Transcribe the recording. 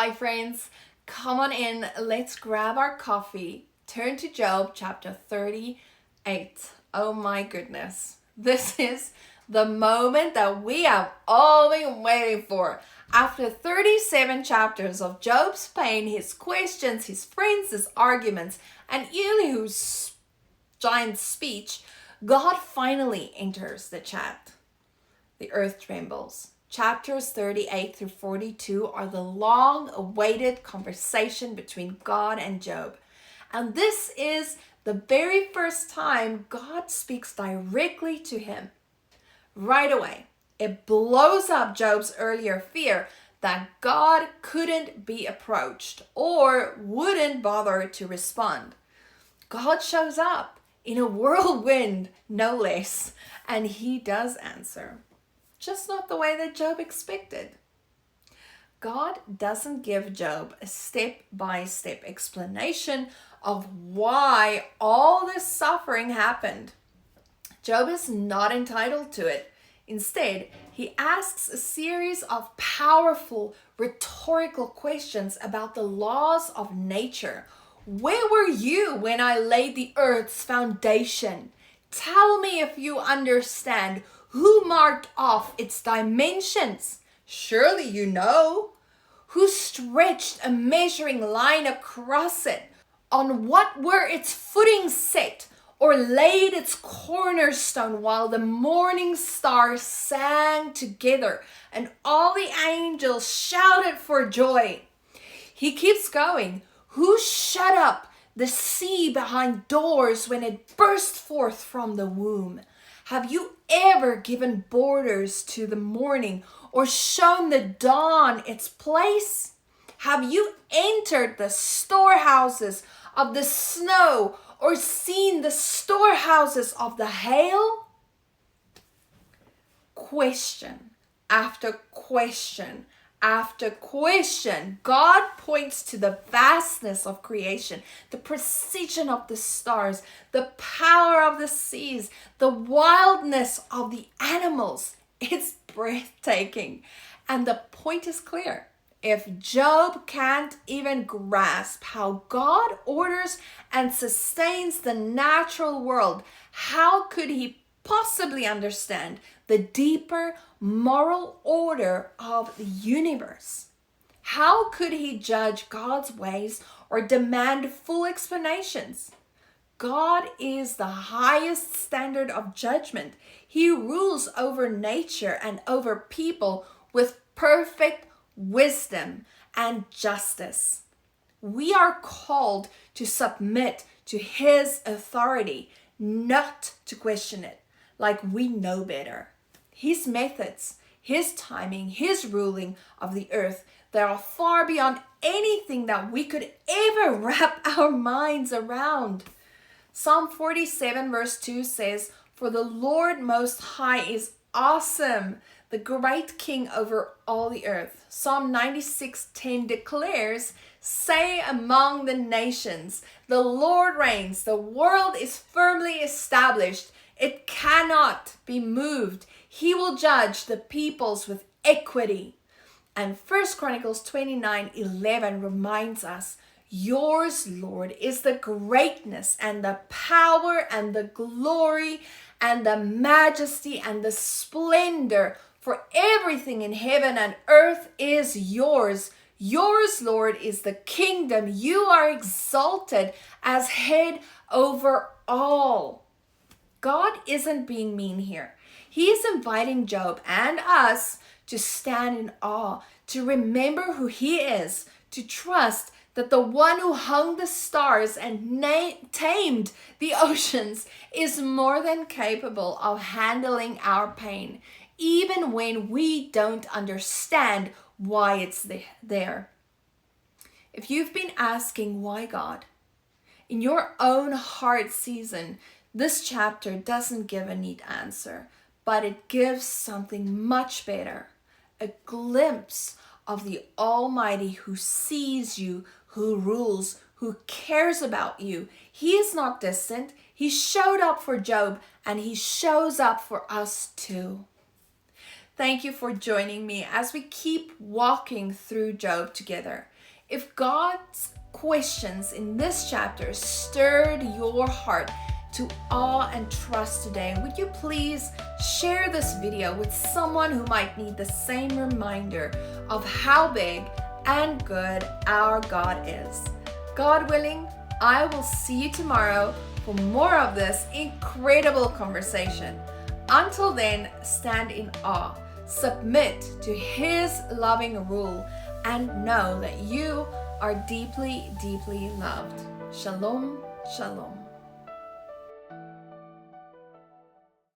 Hi friends, come on in, let's grab our coffee. Turn to Job chapter 38. Oh my goodness. This is the moment that we have all been waiting for. After 37 chapters of Job's pain, his questions, his friends, his arguments, and Elihu's giant speech, God finally enters the chat. The earth trembles. Chapters 38 through 42 are the long-awaited conversation between God and Job. And this is the very first time God speaks directly to him. Right away, it blows up Job's earlier fear that God couldn't be approached or wouldn't bother to respond. God shows up in a whirlwind, no less, and he does answer. Just not the way that Job expected. God doesn't give Job a step-by-step explanation of why all this suffering happened. Job is not entitled to it. Instead, he asks a series of powerful rhetorical questions about the laws of nature. Where were you when I laid the earth's foundation? Tell me if you understand. Who marked off its dimensions? Surely you know. Who stretched a measuring line across it? On what were its footings set? Or laid its cornerstone while the morning stars sang together and all the angels shouted for joy? He keeps going. Who shut up the sea behind doors when it burst forth from the womb? Have you ever given borders to the morning or shown the dawn its place? Have you entered the storehouses of the snow or seen the storehouses of the hail? Question after question after question, God points to the vastness of creation, the precision of the stars, the power of the seas, the wildness of the animals. It's breathtaking. And the point is clear. If Job can't even grasp how God orders and sustains the natural world, how could he possibly understand the deeper moral order of the universe? How could he judge God's ways or demand full explanations? God is the highest standard of judgment. He rules over nature and over people with perfect wisdom and justice. We are called to submit to his authority, not to question it like we know better. His methods, his timing, his ruling of the earth, they are far beyond anything that we could ever wrap our minds around. Psalm 47 verse 2 says, "For the Lord Most High is awesome, the great King over all the earth." Psalm 96:10 declares, "Say among the nations, the Lord reigns, the world is firmly established. It cannot be moved. He will judge the peoples with equity." And 1 Chronicles 29:11 reminds us, "Yours, Lord, is the greatness and the power and the glory and the majesty and the splendor, for everything in heaven and earth is yours. Yours, Lord, is the kingdom. You are exalted as head over all." God isn't being mean here. He is inviting Job and us to stand in awe, to remember who he is, to trust that the one who hung the stars and tamed the oceans is more than capable of handling our pain, even when we don't understand why it's there. If you've been asking why God, in your own hard season, this chapter doesn't give a neat answer, but it gives something much better, a glimpse of the Almighty who sees you, who rules, who cares about you. He is not distant. He showed up for Job, and he shows up for us too. Thank you for joining me as we keep walking through Job together. If God's questions in this chapter stirred your heart to awe and trust today, would you please share this video with someone who might need the same reminder of how big and good our God is? God willing, I will see you tomorrow for more of this incredible conversation. Until then, stand in awe, submit to His loving rule, and know that you are deeply, deeply loved. Shalom, shalom.